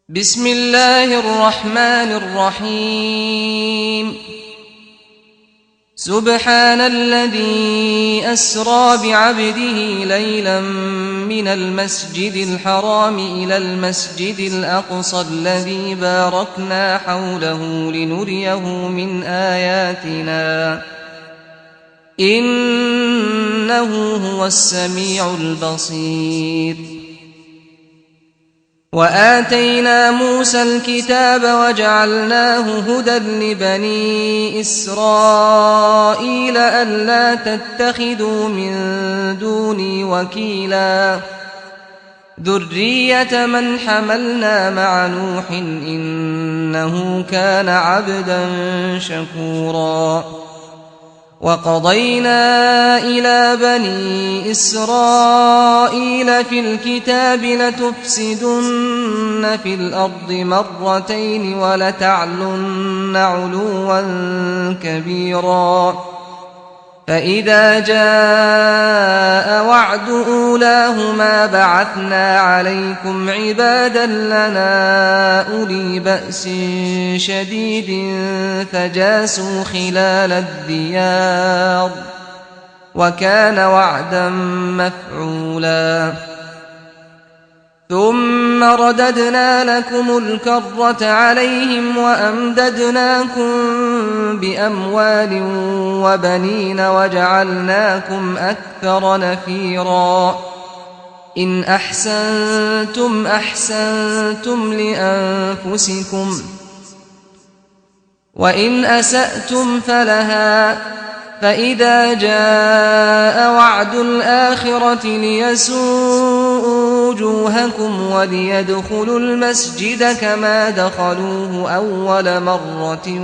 بسم الله الرحمن الرحيم. سبحان الذي أسرى بعبده ليلا من المسجد الحرام إلى المسجد الأقصى الذي باركنا حوله لنريه من آياتنا إنه هو السميع البصير. وآتينا موسى الكتاب وجعلناه هدى لبني إسرائيل ألا تتخذوا من دوني وكيلا ذرية من حملنا مع نوح إنه كان عبدا شكورا. وقضينا إلى بني إسرائيل في الكتاب لتفسدن في الأرض مرتين ولتعلن علوا كبيرا. فإذا جاء وعد أولاهما بعثنا عليكم عبادا لنا أولي بأس شديد فجاسوا خلال الديار وكان وعدا مفعولا. ثم رددنا لكم الكرة عليهم وأمددناكم بأموال وبنين وجعلناكم أكثر نفيرا. إن أحسنتم أحسنتم لأنفسكم وإن أسأتم فلها. فإذا جاء وعد الآخرة ليسوءوا وجوهكم وليدخلوا المسجد كما دخلوه أول مرة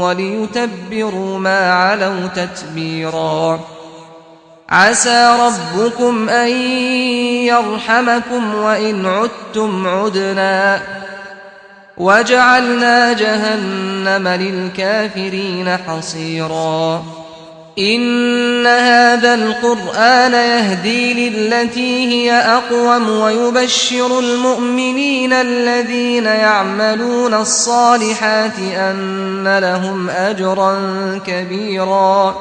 وليتبروا ما علوا تتبيرا. عسى ربكم أن يرحمكم وإن عدتم عدنا وجعلنا جهنم للكافرين حصيرا. إن هذا القرآن يهدي للتي هي أقوم ويبشر المؤمنين الذين يعملون الصالحات أن لهم أجرا كبيرا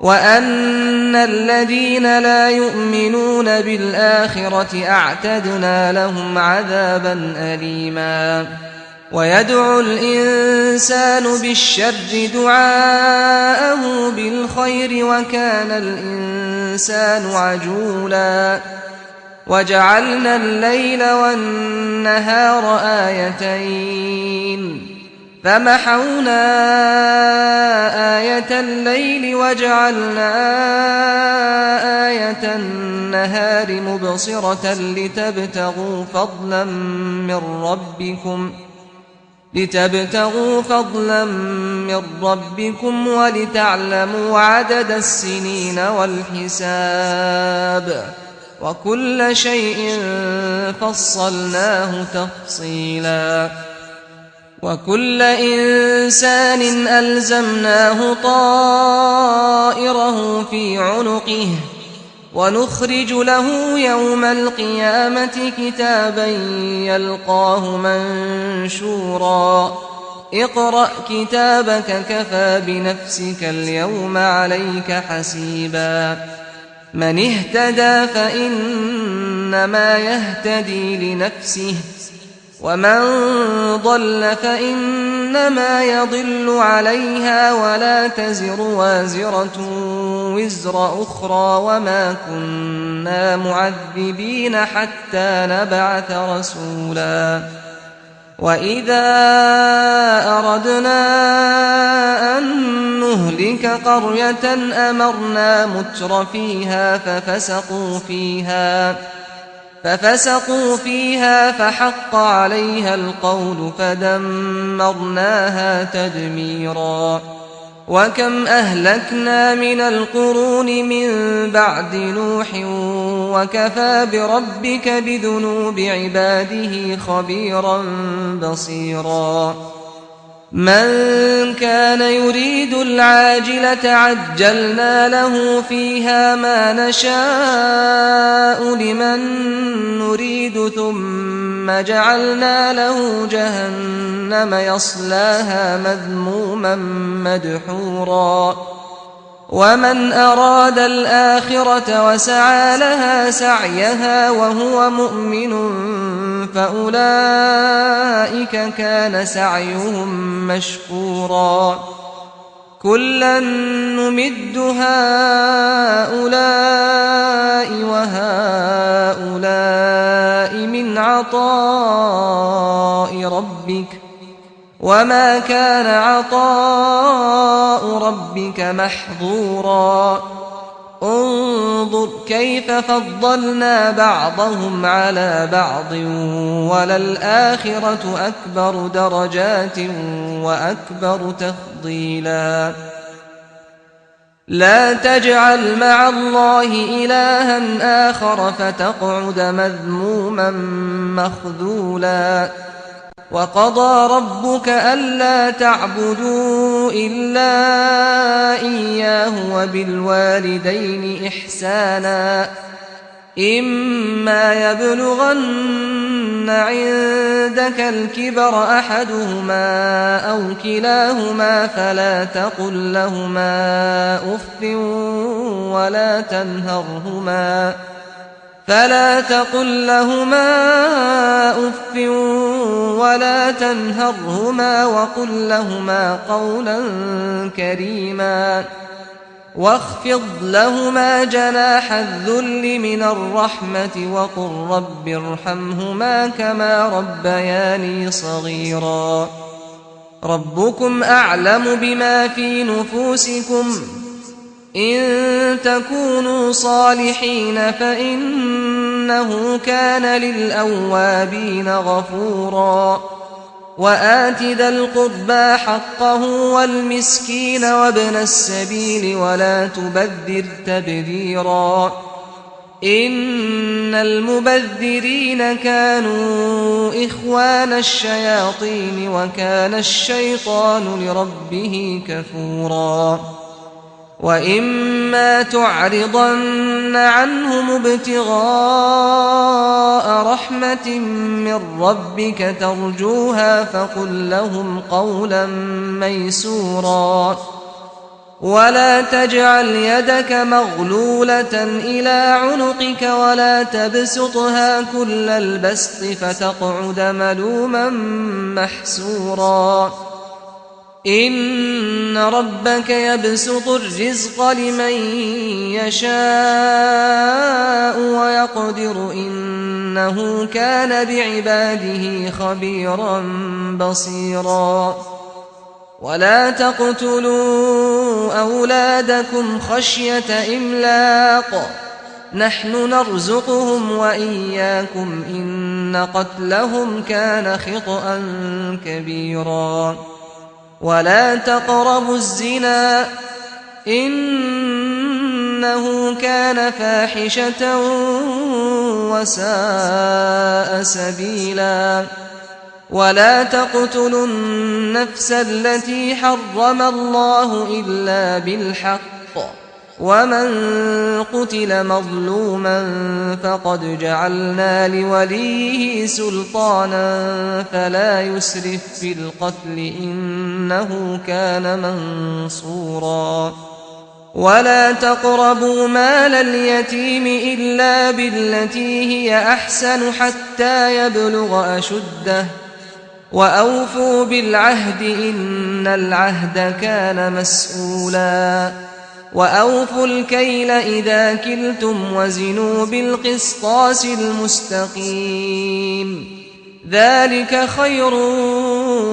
وأن الذين لا يؤمنون بالآخرة أعتدنا لهم عذابا أليما. ويدعو الإنسان بالشر دعاءه بالخير وكان الإنسان عجولا. وجعلنا الليل والنهار آيتين فمحونا آية الليل وجعلنا آية النهار مبصرة لتبتغوا فضلا من ربكم ولتعلموا عدد السنين والحساب وكل شيء فصلناه تفصيلا. وكل إنسان ألزمناه طائره في عنقه ونخرج له يوم القيامة كتابا يلقاه منشورا. اقرأ كتابك كفى بنفسك اليوم عليك حسيبا. من اهتدى فإنما يهتدي لنفسه ومن ضل فإنما يضل عليها ولا تزر وازرة وزر أخرى وما كنا معذبين حتى نبعث رسولا. وإذا أردنا أن نهلك قرية أمرنا متر فيها ففسقوا فيها فحق عليها القول فدمرناها تدميرا. وكم أهلكنا من القرون من بعد نوح وكفى بربك بذنوب عباده خبيرا بصيرا. من كان يريد العاجلة عجلنا له فيها ما نشاء لمن نريد ثم جعلنا له جهنم يصلاها مذموما مدحورا ومن أراد الآخرة وسعى لها سعيها وهو مؤمن فأولئك كان سعيهم مشكورا كلا نمد هؤلاء وهؤلاء من عطاء ربك وما كان عطاء ربك محظورا انظر كيف فضلنا بعضهم على بعض وللآخرة أكبر درجات وأكبر تفضيلا لا تجعل مع الله إلها آخر فتقعد مذموما مخذولا وقضى ربك ألا تعبدوا إلا إياه وبالوالدين إحسانا إما يبلغن عندك الكبر أحدهما أو كلاهما فلا تقل لهما أف ولا تنهرهما وقل لهما قولا كريما واخفض لهما جناح الذل من الرحمة وقل رب ارحمهما كما ربياني صغيرا ربكم أعلم بما في نفوسكم إن تكونوا صالحين فإنه كان للأوابين غفورا وآت ذا القربى حقه والمسكين وابن السبيل ولا تبذر تبذيرا إن المبذرين كانوا إخوان الشياطين وكان الشيطان لربه كفورا وإما تعرضن عنهم ابتغاء رحمة من ربك ترجوها فقل لهم قولا ميسورا ولا تجعل يدك مغلولة إلى عنقك ولا تبسطها كل البسط فتقعد ملوما محسورا إن ربك يبسط الرزق لمن يشاء ويقدر إنه كان بعباده خبيرا بصيرا ولا تقتلوا أولادكم خشية إملاق نحن نرزقهم وإياكم إن قتلهم كان خطأ كبيرا ولا تقربوا الزنا إنه كان فاحشة وساء سبيلا ولا تقتلوا النفس التي حرم الله إلا بالحق ومن قتل مظلوما فقد جعلنا لوليه سلطانا فلا يسرف في القتل إنه كان منصورا ولا تقربوا مال اليتيم إلا بالتي هي أحسن حتى يبلغ أشده وأوفوا بالعهد إن العهد كان مسؤولا وأوفوا الكيل إذا كلتم وزنوا بالقسطاس المستقيم ذلك خير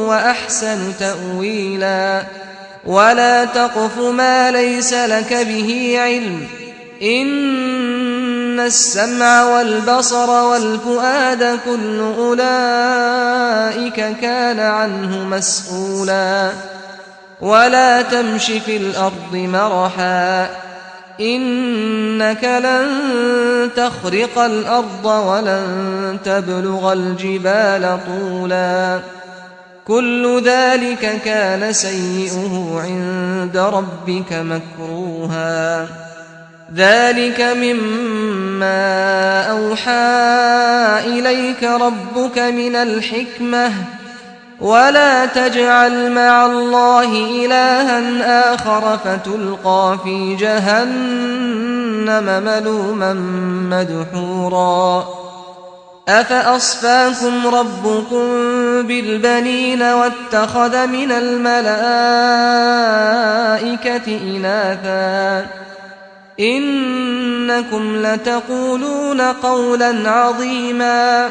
وأحسن تأويلا ولا تقف ما ليس لك به علم إن السمع والبصر والفؤاد كل أولئك كان عنه مسؤولا ولا تمش في الأرض مرحا إنك لن تخرق الأرض ولن تبلغ الجبال طولا كل ذلك كان سيئه عند ربك مكروها ذلك مما أوحى إليك ربك من الحكمة ولا تجعل مع الله إلها آخر فتلقى في جهنم ملوما مدحورا أفأصفاكم ربكم بالبنين واتخذ من الملائكة إناثا إنكم لتقولون قولا عظيما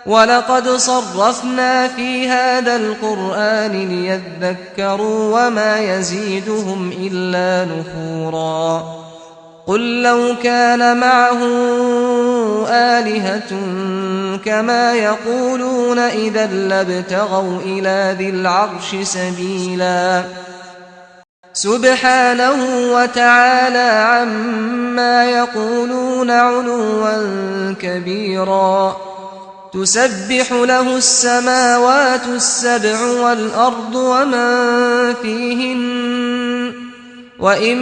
ولقد صرفنا في هذا القرآن ليذكروا وما يزيدهم إلا نفورا قل لو كان معه آلهة كما يقولون إذا لابتغوا إلى ذي العرش سبيلا سبحانه وتعالى عما يقولون علوا كبيرا تسبح له السماوات السبع والأرض ومن فيهن وإن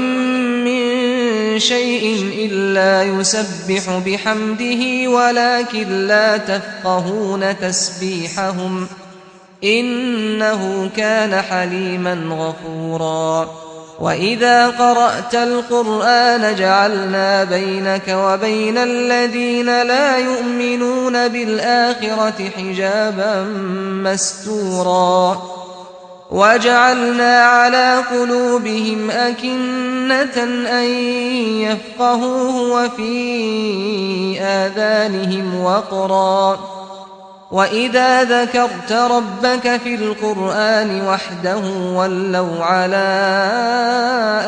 من شيء إلا يسبح بحمده ولكن لا تفقهون تسبيحهم إنه كان حليما غفورا وإذا قرأت القرآن جعلنا بينك وبين الذين لا يؤمنون بالآخرة حجابا مستورا وجعلنا على قلوبهم أكنة أن يفقهوه وفي آذانهم وقرا وإذا ذكرت ربك في القرآن وحده ولوا على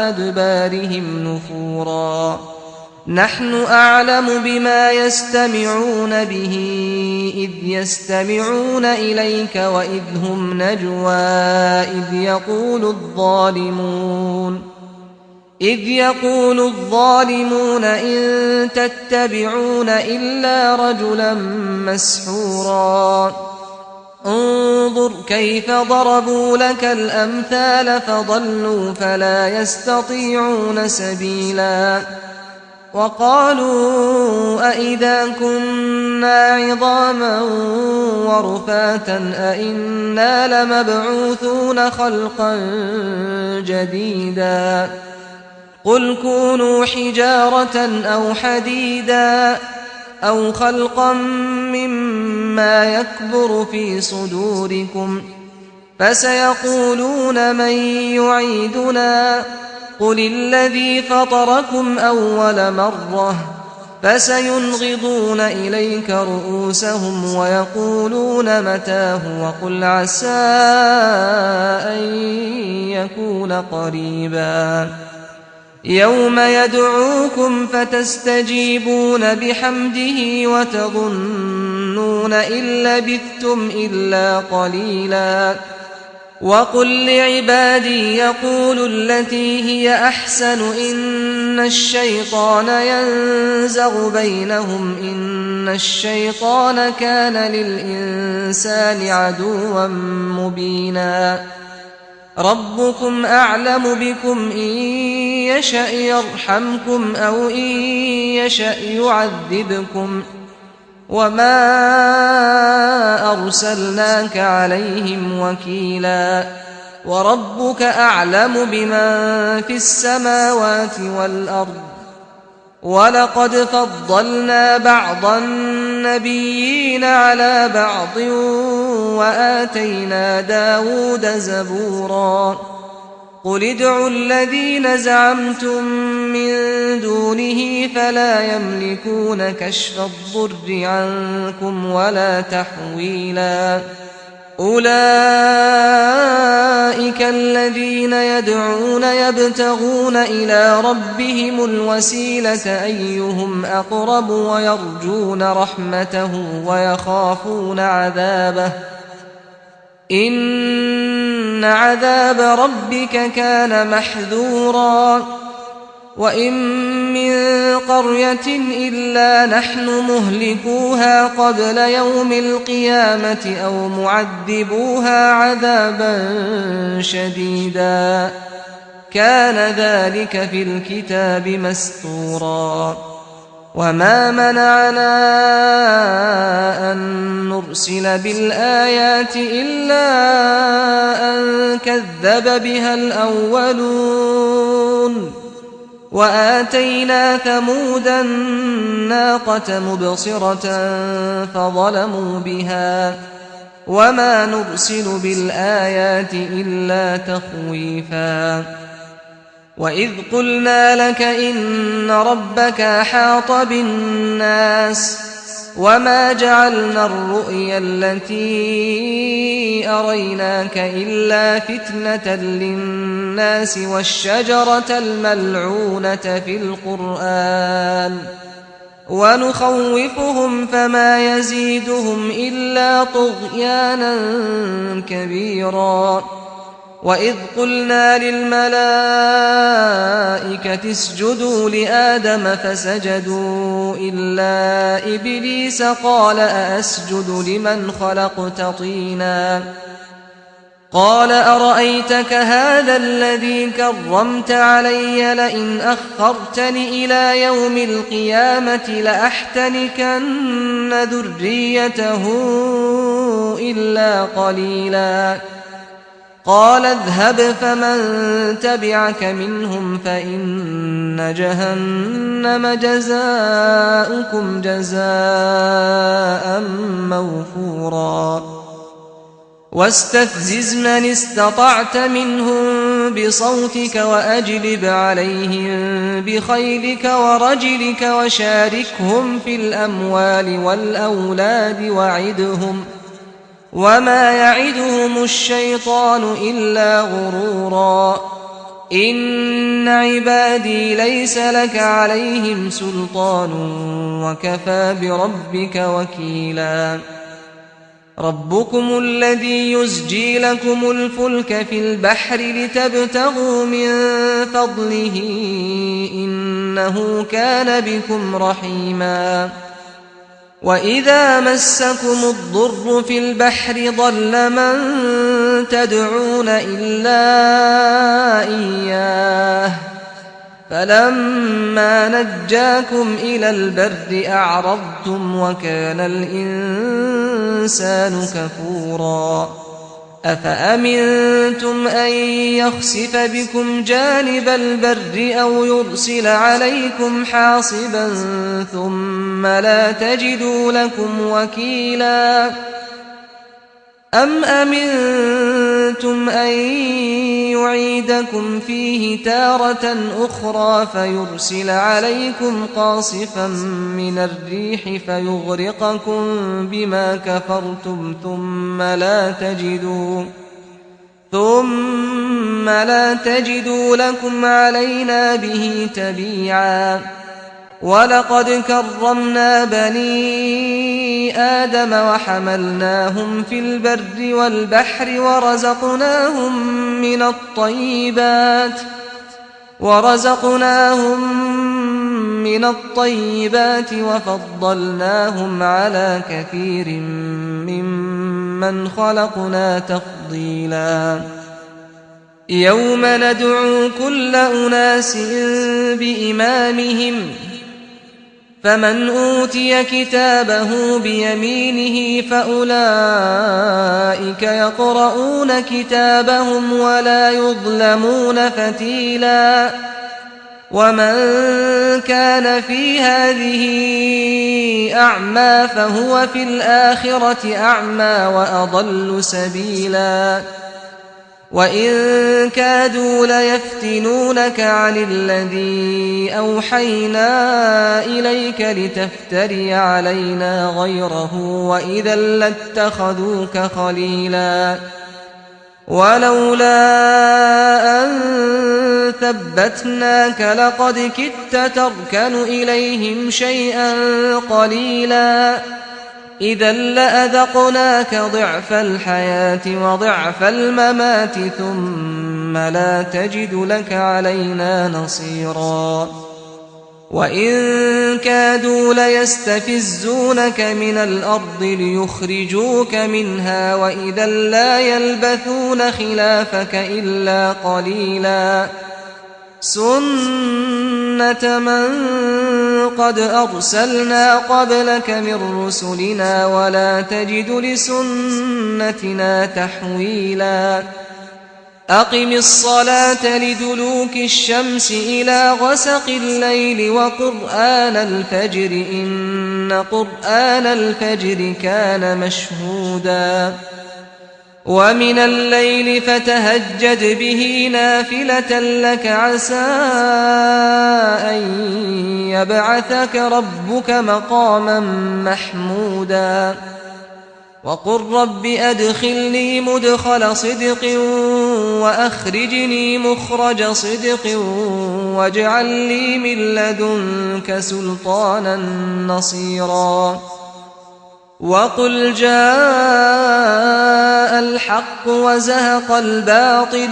أدبارهم نفورا نحن أعلم بما يستمعون به إذ يستمعون إليك وإذ هم نجوى إذ يقول الظالمون إن تتبعون إلا رجلا مسحورا انظر كيف ضربوا لك الأمثال فضلوا فلا يستطيعون سبيلا وقالوا أئذا كنا عظاما ورفاتا أئنا لمبعوثون خلقا جديدا قل كونوا حجارة أو حديدا أو خلقا مما يكبر في صدوركم فسيقولون من يعيدنا قل الذي فطركم أول مرة فسينغضون إليك رؤوسهم ويقولون متاه وقل عسى أن يكون قريبا يوم يدعوكم فتستجيبون بحمده وتظنون إن لبثتم إلا قليلا وقل لعبادي يقولوا التي هي أحسن إن الشيطان ينزغ بينهم إن الشيطان كان للإنسان عدوا مبينا ربكم أعلم بكم إن يشأ يرحمكم أو إن يشأ يعذبكم وما أرسلناك عليهم وكيلا وربك أعلم بمن في السماوات والأرض ولقد فضلنا بعض النبيين على بعض وآتينا داود زبورا قل ادعوا الذين زعمتم من دونه فلا يملكون كشف الضر عنكم ولا تحويلا أولئك الذين يدعون يبتغون إلى ربهم الوسيلة أيهم أقرب ويرجون رحمته ويخافون عذابه إن عذاب ربك كان محذورا وإن من قرية إلا نحن مهلكوها قبل يوم القيامة أو معذبوها عذابا شديدا كان ذلك في الكتاب مسطورا وما منعنا أن نرسل بالآيات إلا أن كذب بها الأولون وآتينا ثمود الناقة مبصرة فظلموا بها وما نرسل بالآيات إلا تخويفا وإذ قلنا لك إن ربك أحاط بالناس وما جعلنا الرؤيا التي أريناك إلا فتنة للناس والشجرة الملعونة في القرآن ونخوفهم فما يزيدهم إلا طغيانا كبيرا وإذ قلنا للملائكة اسجدوا لآدم فسجدوا إلا إبليس قال أأسجد لمن خلقت طينا قال أرأيتك هذا الذي كرمت علي لئن أخرتني إلى يوم القيامة لأحتنكن ذريته إلا قليلا قال اذهب فمن تبعك منهم فإن جهنم جزاؤكم جزاء موفورا واستفزز من استطعت منهم بصوتك وأجلب عليهم بخيلك ورجلك وشاركهم في الأموال والأولاد وعدهم وما يعدهم الشيطان إلا غرورا إن عبادي ليس لك عليهم سلطان وكفى بربك وكيلا ربكم الذي يزجي لكم الفلك في البحر لتبتغوا من فضله إنه كان بكم رحيما وإذا مسكم الضر في البحر ضل من تدعون إلا إياه فلما نجاكم إلى البر أعرضتم وكان الإنسان كفورا أفأمنتم أن يخسف بكم جانب البر أو يرسل عليكم حاصبا ثم لا تجدوا لكم وكيلا أم أمنتم أن يعيدكم فيه تارة أخرى فيرسل عليكم قاصفا من الريح فيغرقكم بما كفرتم ثم لا تجدوا لكم علينا به تبيعا ولقد كرمنا بني آدم وحملناهم في البر والبحر ورزقناهم من الطيبات وفضلناهم على كثير ممن خلقنا تفضيلا يوم ندعو كل أناس بإمامهم فمن أوتي كتابه بيمينه فأولئك يقرؤون كتابهم ولا يظلمون فتيلا ومن كان في هذه أعمى فهو في الآخرة أعمى وأضل سبيلا وإن كادوا ليفتنونك عن الذي أوحينا إليك لتفتري علينا غيره وإذا لاتخذوك خليلا ولولا أن ثبتناك لقد كدت تركن إليهم شيئا قليلا إذا لأذقناك ضعف الحياة وضعف الممات ثم ثم لا تجد لك علينا نصيرا وإن كادوا ليستفزونك من الأرض ليخرجوك منها وإذا لا يلبثون خلافك إلا قليلا سنة من قد أرسلنا قبلك من رسلنا ولا تجد لسنتنا تحويلا أقم الصلاة لدلوك الشمس إلى غسق الليل وقرآن الفجر إن قرآن الفجر كان مشهودا ومن الليل فتهجد به نافلة لك عسى أن يبعثك ربك مقاما محمودا وقل رب أدخلني مدخل صدق وأخرجني مخرج صدق واجعل لي من لدنك سلطانا نصيرا وقل جاء الحق وزهق الباطل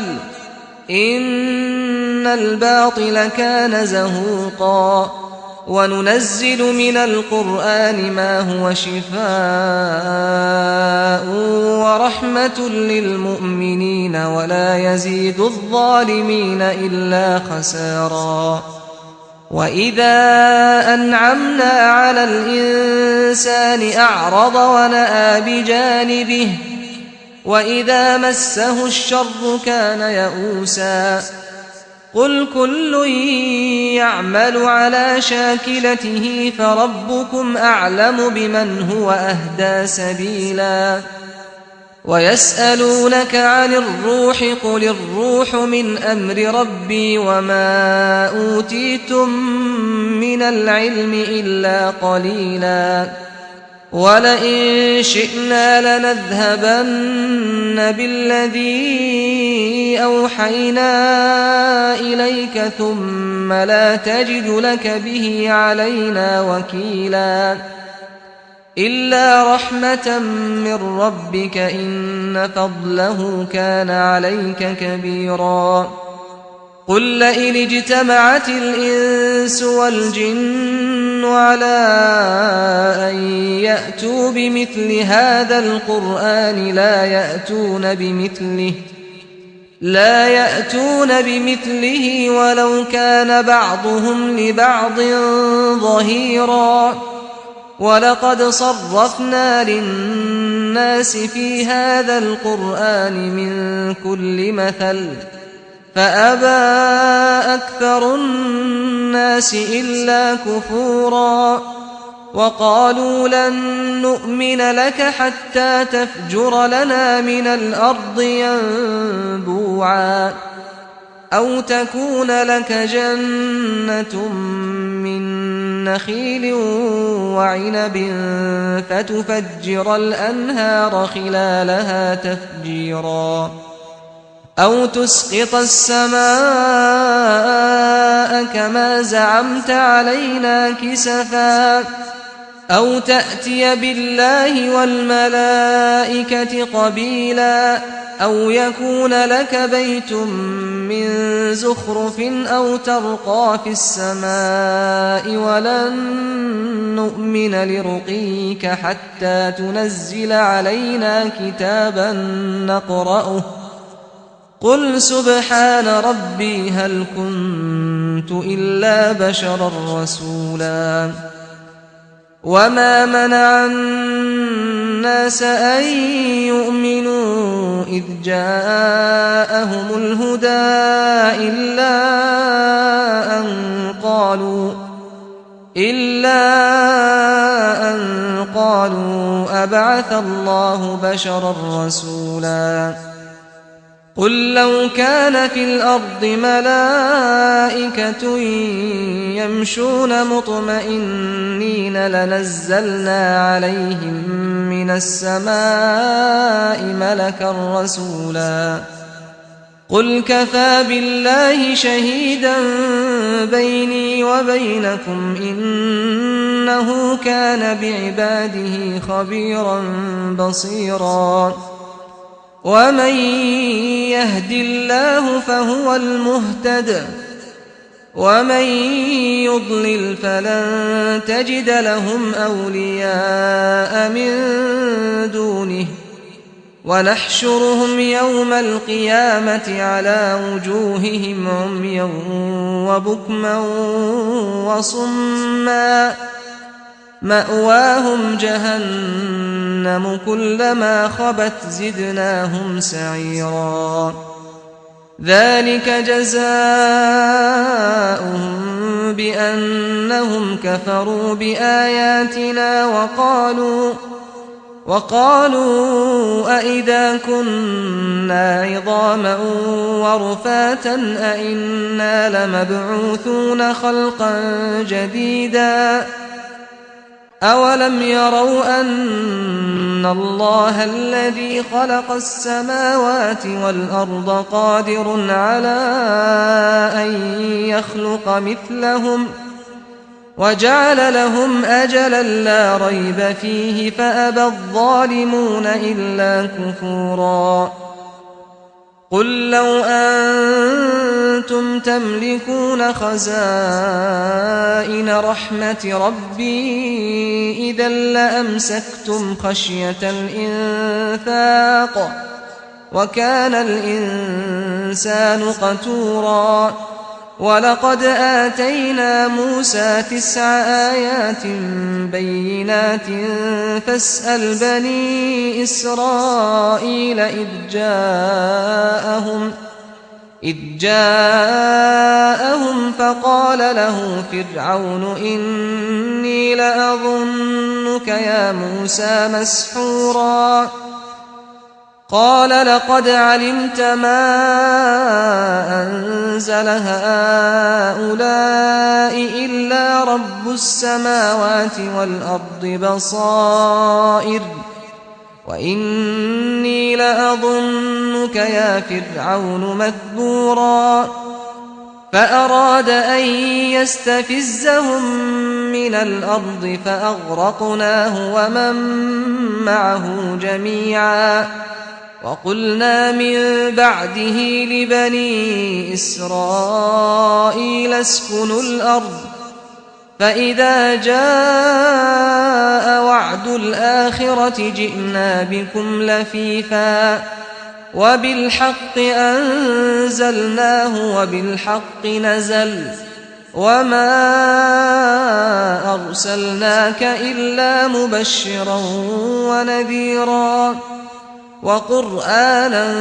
إن الباطل كان زهوقا وننزل من القرآن ما هو شفاء ورحمة للمؤمنين ولا يزيد الظالمين إلا خسارا وإذا أنعمنا على الإنسان أعرض ونأى بجانبه وإذا مسه الشر كان يئوسا قل كل يعمل على شاكلته فربكم أعلم بمن هو أهدى سبيلا ويسألونك عن الروح قل الروح من أمر ربي وما أوتيتم من العلم إلا قليلا ولئن شئنا لنذهبن بالذي أوحينا إليك ثم لا تجد لك به علينا وكيلا إلا رحمة من ربك إن فضله كان عليك كبيرا قل لئن اجتمعت الإنس والجن على أن يأتوا بمثل هذا القرآن لا يأتون بمثله ولو كان بعضهم لبعض ظهيرا ولقد صرفنا للناس في هذا القرآن من كل مثل فأبى أكثر الناس إلا كفورا وقالوا لن نؤمن لك حتى تفجر لنا من الأرض ينبوعا أو تكون لك جنة من نخيل وعنب فتفجر الأنهار خلالها تفجيرا أو تسقط السماء كما زعمت علينا كسفا أو تأتي بالله والملائكة قبيلا أو يكون لك بيت من زخرف أو ترقى في السماء ولن نؤمن لرقيك حتى تنزل علينا كتابا نقرأه قل سبحان ربي هل كنت إلا بشرا رسولا وما منع الناس أن يؤمنوا إذ جاءهم الهدى إلا أن قالوا أبعث الله بشرا رسولا قل لو كان في الأرض ملائكة يمشون مطمئنين لنزلنا عليهم من السماء ملكا رسولا قل كفى بالله شهيدا بيني وبينكم إنه كان بعباده خبيرا بصيرا ومن يهد الله فهو المهتد ومن يضلل فلن تجد لهم أولياء من دونه ونحشرهم يوم القيامة على وجوههم عميا وبكما وصما مأواهم جهنم كلما خبت زدناهم سعيرا ذلك جزاؤهم بأنهم كفروا بآياتنا وقالوا أئذا كنا عظاما ورفاتا أئنا لمبعوثون خلقا جديدا أولم يروا أن الله الذي خلق السماوات والأرض قادر على أن يخلق مثلهم وجعل لهم أجلا لا ريب فيه فأبى الظالمون إلا كفورا قل لو أنتم تملكون خزائن رحمة ربي إذا لأمسكتم خشية الإنفاق وكان الإنسان قتورا ولقد آتينا موسى 9 آيات بينات فاسأل بني إسرائيل إذ جاءهم فقال له فرعون إني لأظنك يا موسى مسحورا قال لقد علمت ما أنزل هؤلاء إلا رب السماوات والأرض بصائر وإني لأظنك يا فرعون مذبورا فأراد أن يستفزهم من الأرض فأغرقناه ومن معه جميعا وقلنا من بعده لبني إسرائيل اسكنوا الأرض فإذا جاء وعد الآخرة جئنا بكم لفيفا وبالحق أنزلناه وبالحق نزل وما أرسلناك إلا مبشرا ونذيرا وقرآنا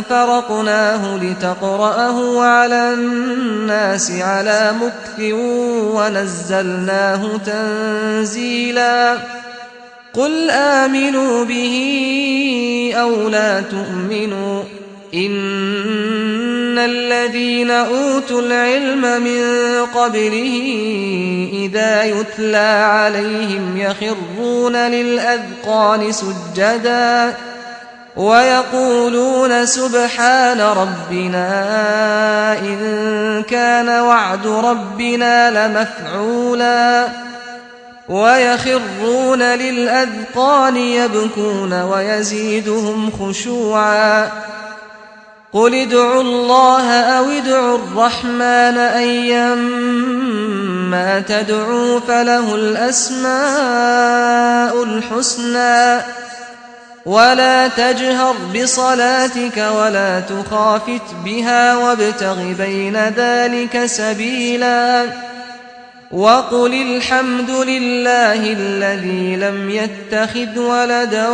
فرقناه لتقرأه على الناس على مكث ونزلناه تنزيلا قل آمنوا به أو لا تؤمنوا إن الذين أوتوا العلم من قبله إذا يتلى عليهم يخرون للأذقان سجدا ويقولون سبحان ربنا إن كان وعد ربنا لمفعولا ويخرون للأذقان يبكون ويزيدهم خشوعا قل ادعوا الله أو ادعوا الرحمن أيما تدعوا فله الأسماء الحسنى ولا تجهر بصلاتك ولا تخافت بها وابتغ بين ذلك سبيلا وقل الحمد لله الذي لم يتخذ ولدا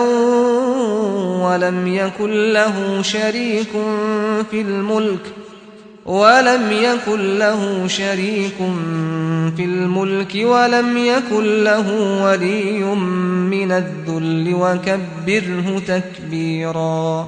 ولم يكن له شريك في الملك ولم يكن له ولي من الذل وكبره تكبيرا